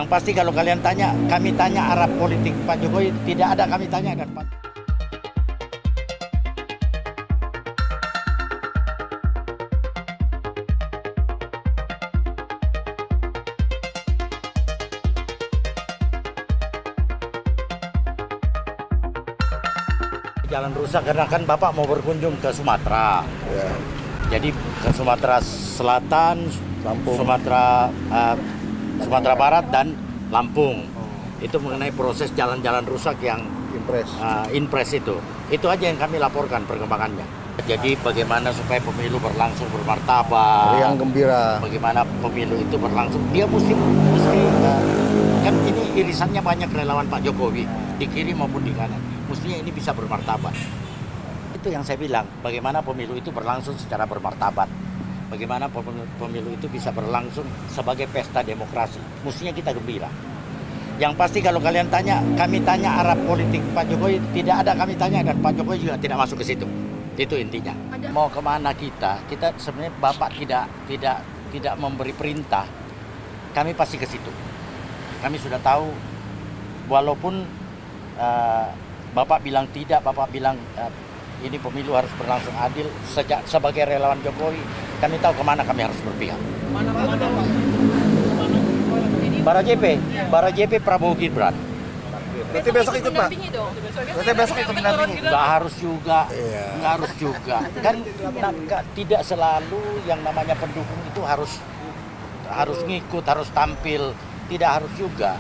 Yang pasti kalau kalian tanya, kami tanya arah politik Pak Jokowi, tidak ada kami tanya dan Pak. Jalan rusak karena kan Bapak mau berkunjung ke Sumatera. Ya. Jadi ke Sumatera Selatan, Lampung. Sumatera Barat dan Lampung. Itu mengenai proses jalan-jalan rusak yang impres itu. Itu aja yang kami laporkan perkembangannya. Jadi bagaimana supaya pemilu berlangsung bermartabat. Yang gembira. Bagaimana pemilu itu berlangsung. Dia mesti kan ini irisannya banyak relawan Pak Jokowi di kiri maupun di kanan. Mestinya ini bisa bermartabat. Itu yang saya bilang, bagaimana pemilu itu berlangsung secara bermartabat. Bagaimana pemilu itu bisa berlangsung sebagai pesta demokrasi. Mestinya kita gembira. Yang pasti kalau kalian tanya, kami tanya arah politik Pak Jokowi, tidak ada kami tanya dan Pak Jokowi juga tidak masuk ke situ. Itu intinya. Mau kemana kita sebenarnya Bapak tidak memberi perintah. Kami pasti ke situ. Kami sudah tahu, walaupun Bapak bilang tidak, Bapak bilang ini pemilu harus berlangsung adil. Sebagai relawan Jokowi, kami tahu kemana kami harus berpihak. Bara JP Prabowo Gibran. Berarti besok ikut Pak? Berarti besok ikut mendampingi? Nggak harus juga, nggak harus juga. Kan tidak selalu yang namanya pendukung itu harus ngikut, harus tampil. Tidak harus juga.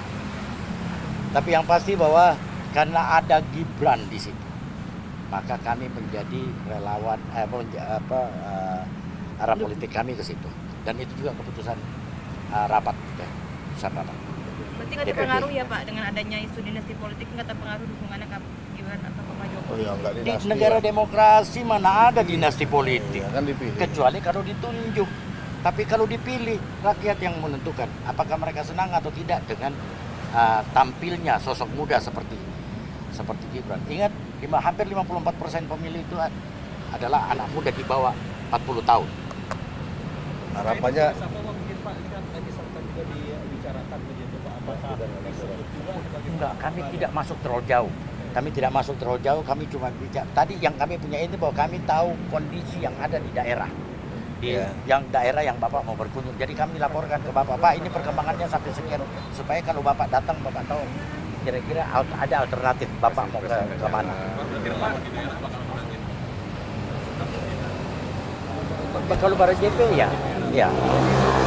Tapi yang pasti bahwa karena ada Gibran di situ, maka kami menjadi relawan arah politik kami ke situ. Dan itu juga keputusan rapat, keputusan rapat. Berarti nggak terpengaruh ya Pak dengan adanya isu dinasti politik, nggak terpengaruh dukungannya ke Gibran atau ke Pak Jokowi? Oh iya, enggak Di dinasti. negara demokrasi mana ada dinasti politik? Iya, kan dipilih. Kecuali kalau ditunjuk. Tapi kalau dipilih, rakyat yang menentukan apakah mereka senang atau tidak dengan tampilnya sosok muda seperti Gibran. Ingat, hampir 54% pemilih itu adalah anak muda di bawah 40 tahun. Harapannya Enggak, kami tidak masuk terlalu jauh. Kami cuma bicara. Tadi yang kami punya ini bahwa kami tahu kondisi yang ada di daerah. Yang daerah yang Bapak mau berkunjung. Jadi kami laporkan ke Bapak, Pak ini perkembangannya sampai sekian. Supaya kalau Bapak datang, Bapak tahu kira-kira ada alternatif Bapak mau ke mana. Kalau Bara JP ya,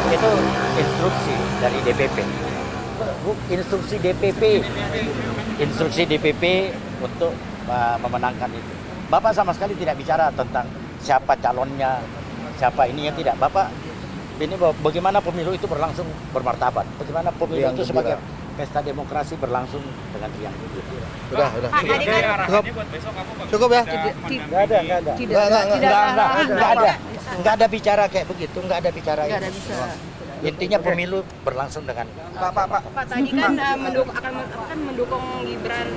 itu instruksi dari DPP. Instruksi DPP untuk memenangkan itu. Bapak sama sekali tidak bicara tentang siapa calonnya, siapa ininya, tidak. Bapak ini bagaimana pemilu itu berlangsung bermartabat. Bagaimana pemilu itu sebagai pesta demokrasi berlangsung dengan riang gembira. udah. Pak, tadi kan Cukup ya? Enggak ada bicara kayak begitu, enggak ada bicara itu. Intinya pemilu berlangsung dengan Pak tadi kan akan mendukung Gibran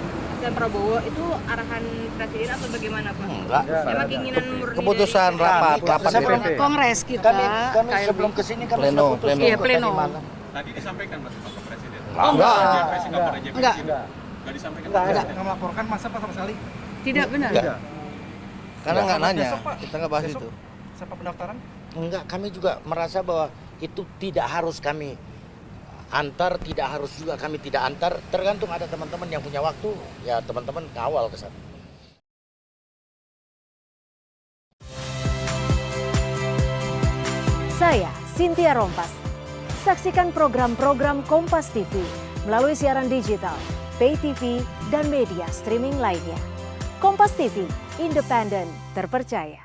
dan Prabowo, itu arahan presiden atau bagaimana Pak? enggak. Memang keinginan murni Keputusan rapat Sebelum DPP. Kongres kita. kami sebelum kesini kan Pleno, sudah putus pleno. Iya, pleno. tadi malam. Tadi disampaikan Mas Pak Presiden. Enggak. Enggak. Enggak disampaikan. Enggak. Nggak melaporkan masa Pak sama sekali. Tidak benar. Enggak. Karena nggak nanya, Besok, Pak. kita nggak bahas Besok. itu. Siapa pendaftaran? Enggak, kami juga merasa bahwa itu tidak harus kami antar, tidak harus juga kami tidak antar. Tergantung ada teman-teman yang punya waktu, ya teman-teman kawal ke sana. Saya Cynthia Rompas. Saksikan program-program Kompas TV melalui siaran digital, pay TV, dan media streaming lainnya. Kompas TV, independen, terpercaya.